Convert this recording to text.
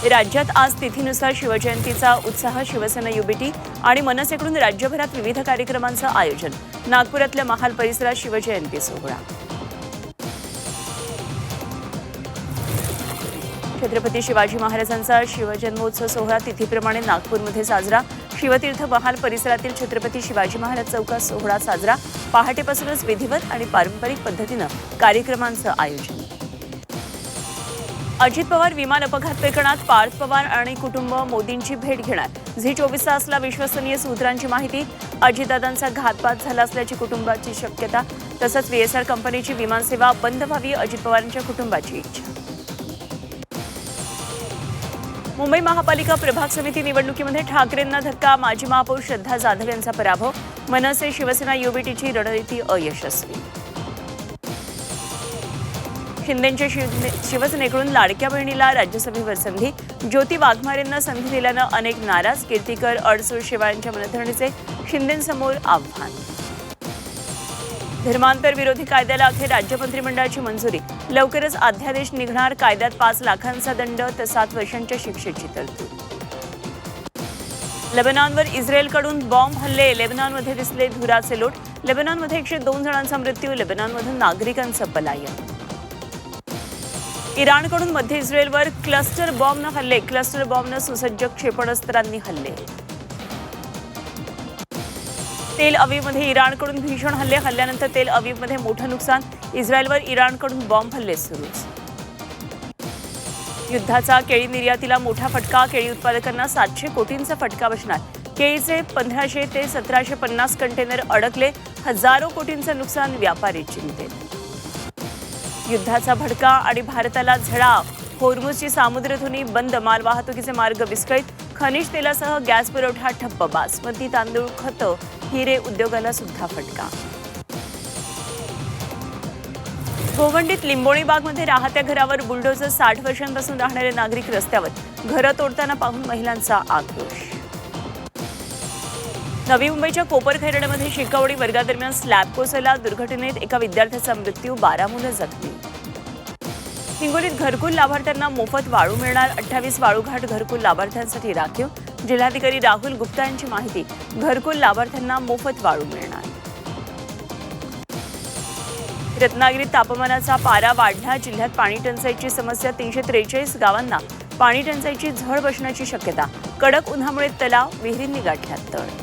राज्यात आज तिथीनुसार शिवजयंतीचा उत्साह. शिवसेना युबीटी आणि मनसेकडून राज्यभरात विविध कार्यक्रमांचं आयोजन. नागपुरातल्या महाल परिसरात शिवजयंती सोहळा. छत्रपती शिवाजी महाराजांचा शिवजन्मोत्सव सोहळा तिथीप्रमाणे नागपूरमध्ये साजरा. शिवतीर्थ महाल परिसरातील छत्रपती शिवाजी महाराज चौकात सोहळा साजरा. पहाटेपासूनच विधिवत आणि पारंपरिक पद्धतीनं कार्यक्रमांचं आयोजन. अजित पवार विमान अपघात प्रकरणात पार्थ पवार आणि कुटुंब मोदींची भेट घेणार. झी 24 तासला विश्वसनीय सूत्रांची माहिती. अजितदादांचा घातपात झाला असल्याची कुटुंबाची शक्यता. तसंच VSR कंपनीची विमानसेवा बंद व्हावी अजित पवारांच्या कुटुंबाची इच्छा. मुंबई महापालिका प्रभाग समिती निवडणुकीमध्ये ठाकरेंना धक्का. माजी महापौर श्रद्धा जाधव यांचा पराभव. मनसे शिवसेना युबीटीची रणनीती अयशस्वी. शिंदेंच्या शिवसेनेकडून लाडक्या बहिणीला राज्यसभेवर संधी. ज्योती वाघमारेंना संधी दिल्यानं अनेक नाराज. कीर्तिकर अडसूळ शेवाळ्यांच्या मनधरणीचे शिंदेंसमोर आव्हान. धर्मांतर विरोधी कायद्याला अखेर राज्य मंत्रिमंडळाची मंजुरी. लवकरच अध्यादेश निघणार. कायद्यात 5 लाखांचा दंड तर 7 वर्षांच्या शिक्षेची तरतूद. लेबनॉनवर इस्रायलकडून बॉम्ब हल्ले. लेबनॉनमध्ये दिसले धुराचे लोट. लेबनॉनमध्ये 102 जणांचा मृत्यू. लेबनॉनमधून नागरिकांचं पलायन. इराणकडून मध्य इस्रायलवर क्लस्टर बॉम्बनं हल्ले. क्लस्टर बॉम्बनं सुसज्ज क्षेपणास्त्रांनी हल्ले. तेल अवीवमध्ये इराणकडून भीषण हल्ले. हल्ल्यानंतर तेल अवीवमध्ये मोठं नुकसान. इस्रायलवर इराणकडून बॉम्ब हल्ले सुरूच. युद्धाचा केळी निर्यातीला मोठा फटका. केळी उत्पादकांना 700 कोटींचा फटका बसणार. केळीचे 1500 ते 1750 कंटेनर अडकले. हजारो कोटींचं नुकसान. व्यापारी चिंतेत. युद्धाचा भडका आणि भारताला झळा. होर्मुझची सामुद्रधुनी बंद. मालवाहतुकीचे मार्ग विस्कळीत. खनिज तेलासह गॅस पुरवठा ठप्प. बासमती तांदूळ, खतं, हिरे उद्योगाला सुद्धा फटका. गोवंडीत लिंबोणी बागमध्ये राहत्या घरावर बुलडोझर. 60 वर्षांपासून राहणारे नागरिक रस्त्यावर. घरं तोडताना पाहून महिलांचा आक्रोश. नवी मुंबईच्या कोपरखैरण्यामध्ये शिकवणी वर्गादरम्यान स्लॅब कोसळला. दुर्घटनेत एका विद्यार्थ्याचा मृत्यू. 12 मुलं जखमी. हिंगोलीत घरकुल लाभार्थ्यांना मोफत वाळू मिळणार. 28 वाळूघाट घरकुल लाभार्थ्यांसाठी राखीव. जिल्हाधिकारी राहुल गुप्ता यांची माहिती. घरकुल लाभार्थ्यांना मोफत वाळू मिळणार. रत्नागिरीत तापमानाचा पारा वाढला. जिल्ह्यात पाणी टंचाईची समस्या. 343 गावांना पाणी टंचाईची झळ बसण्याची शक्यता. कडक उन्हामुळे तलाव, विहिरींनी गाठल्यात तळ.